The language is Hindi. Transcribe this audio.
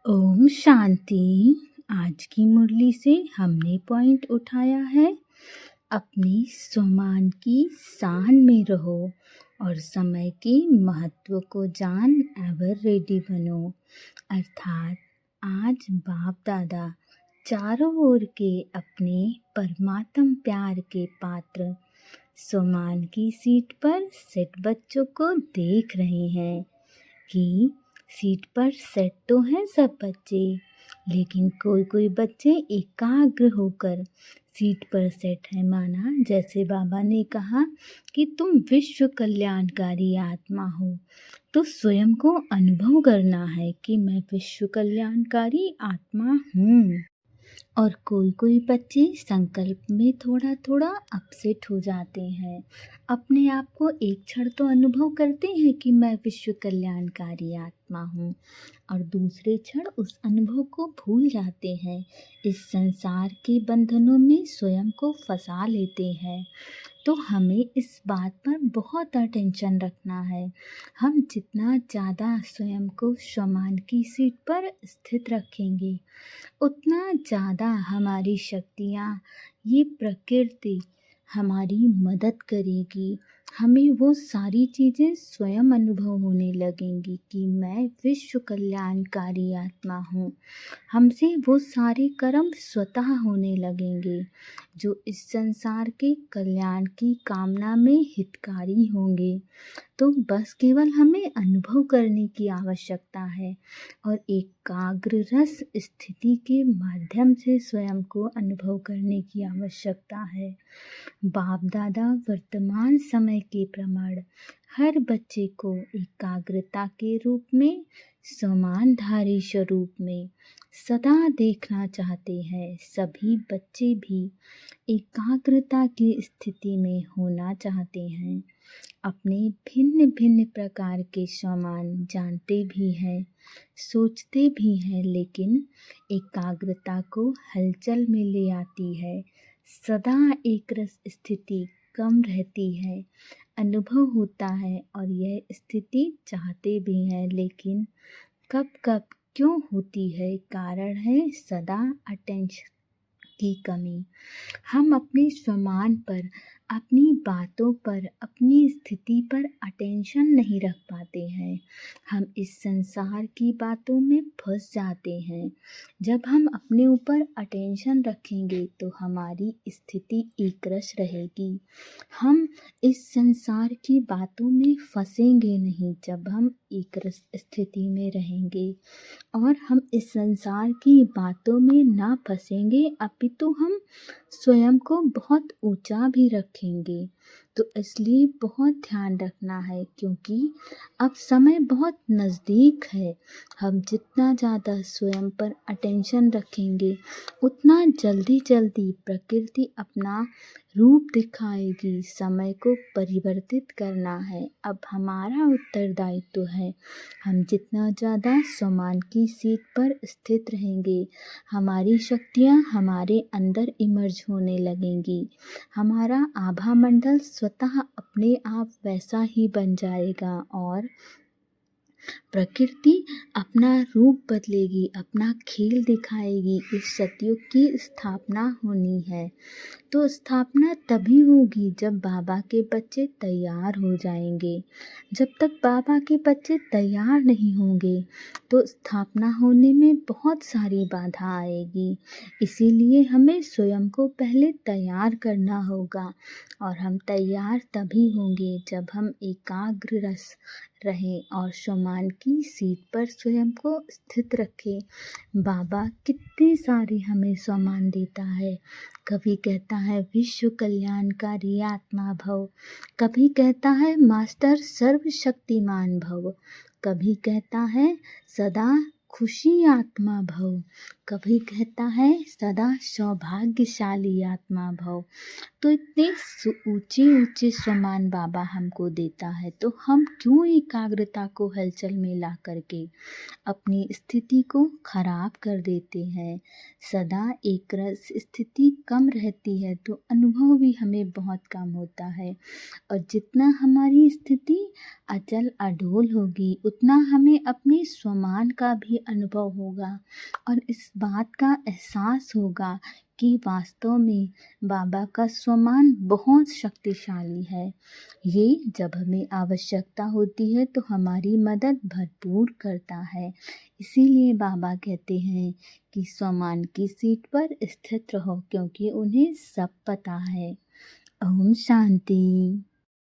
ओम शांति। आज की मुरली से हमने पॉइंट उठाया है, अपनी स्वमान की शान में रहो और समय के महत्व को जान एवर रेडी बनो। अर्थात आज बाप दादा चारों ओर के अपने परमात्म प्यार के पात्र स्वमान की सीट पर सेट बच्चों को देख रहे हैं कि सीट पर सेट तो हैं सब बच्चे, लेकिन कोई कोई बच्चे एकाग्र होकर सीट पर सेट है। माना जैसे बाबा ने कहा कि तुम विश्व कल्याणकारी आत्मा हो, तो स्वयं को अनुभव करना है कि मैं विश्व कल्याणकारी आत्मा हूँ। और कोई कोई बच्चे संकल्प में थोड़ा थोड़ा अपसेट हो जाते हैं, अपने आप को एक क्षण तो अनुभव करते हैं कि मैं विश्व कल्याणकारी आत्मा हूँ, और दूसरे क्षण उस अनुभव को भूल जाते हैं, इस संसार के बंधनों में स्वयं को फंसा लेते हैं। तो हमें इस बात पर बहुत अटेंशन रखना है। हम जितना ज़्यादा स्वयं को स्वमान की सीट पर स्थित रखेंगे, उतना ज़्यादा हमारी शक्तियाँ, ये प्रकृति हमारी मदद करेगी। हमें वो सारी चीज़ें स्वयं अनुभव होने लगेंगी कि मैं विश्व कल्याणकारी आत्मा हूँ। हमसे वो सारे कर्म स्वतः होने लगेंगे जो इस संसार के कल्याण की कामना में हितकारी होंगे। तो बस केवल हमें अनुभव करने की आवश्यकता है और एकाग्र रस स्थिति के माध्यम से स्वयं को अनुभव करने की आवश्यकता है। बाप दादा वर्तमान समय के प्रमाण हर बच्चे को एकाग्रता के रूप में, समानधारी स्वरूप में सदा देखना चाहते हैं। सभी बच्चे भी एकाग्रता की स्थिति में होना चाहते हैं। अपने भिन्न भिन्न प्रकार के सामान जानते भी हैं, सोचते भी हैं, लेकिन एकाग्रता को हलचल में ले आती है। सदा एक रस स्थिति कम रहती है, अनुभव होता है और यह स्थिति चाहते भी हैं, लेकिन कब कब क्यों होती है? कारण है सदा अटेंशन की कमी। हम अपने स्वमान पर, अपनी बातों पर, अपनी स्थिति पर अटेंशन नहीं रख पाते हैं। हम इस संसार की बातों में फंस जाते हैं। जब हम अपने ऊपर अटेंशन रखेंगे तो हमारी स्थिति एकरस रहेगी। हम इस संसार की बातों में फंसेंगे नहीं जब हम एकरस स्थिति में रहेंगे, और हम इस संसार की बातों में ना फंसेंगे, अपितु हम स्वयं को बहुत ऊंचा भी रखेंगे। तो इसलिए बहुत ध्यान रखना है, क्योंकि अब समय बहुत नज़दीक है। हम जितना ज़्यादा स्वयं पर अटेंशन रखेंगे, उतना जल्दी जल्दी प्रकृति अपना रूप दिखाएगी। समय को परिवर्तित करना है, अब हमारा उत्तरदायित्व है। हम जितना ज़्यादा स्वमान की सीट पर स्थित रहेंगे, हमारी शक्तियाँ हमारे अंदर इमर्ज होने लगेंगी। हमारा आभा मंडल स्वतः अपने आप वैसा ही बन जाएगा और प्रकृति अपना रूप बदलेगी, अपना खेल दिखाएगी। इस सतयुग की स्थापना होनी है, तो स्थापना तभी होगी जब बाबा के बच्चे तैयार हो जाएंगे। जब तक बाबा के बच्चे तैयार नहीं होंगे तो स्थापना होने में बहुत सारी बाधा आएगी। इसीलिए हमें स्वयं को पहले तैयार करना होगा, और हम तैयार तभी होंगे जब हम एकाग्र रस रहें और स्वमान की सीट पर स्वयं को स्थित रखें। बाबा कितने सारे हमें सम्मान देता है। कभी कहता है विश्व कल्याणकारी आत्मा भव, कभी कहता है मास्टर सर्वशक्तिमान भव, कभी कहता है सदा खुशी आत्मा भव, कभी कहता है सदा सौभाग्यशाली आत्मा भव। तो इतने ऊंचे ऊंचे सम्मान बाबा हमको देता है, तो हम क्यों एकाग्रता को हलचल में ला करके अपनी स्थिति को खराब कर देते हैं। सदा एक रस स्थिति कम रहती है तो अनुभव भी हमें बहुत कम होता है, और जितना हमारी स्थिति अचल अडोल होगी, उतना हमें अपने स्वमान का भी अनुभव होगा और इस बात का एहसास होगा कि वास्तव में बाबा का स्वमान बहुत शक्तिशाली है। ये जब हमें आवश्यकता होती है तो हमारी मदद भरपूर करता है। इसीलिए बाबा कहते हैं कि स्वमान की सीट पर स्थित रहो, क्योंकि उन्हें सब पता है। ओम शांति।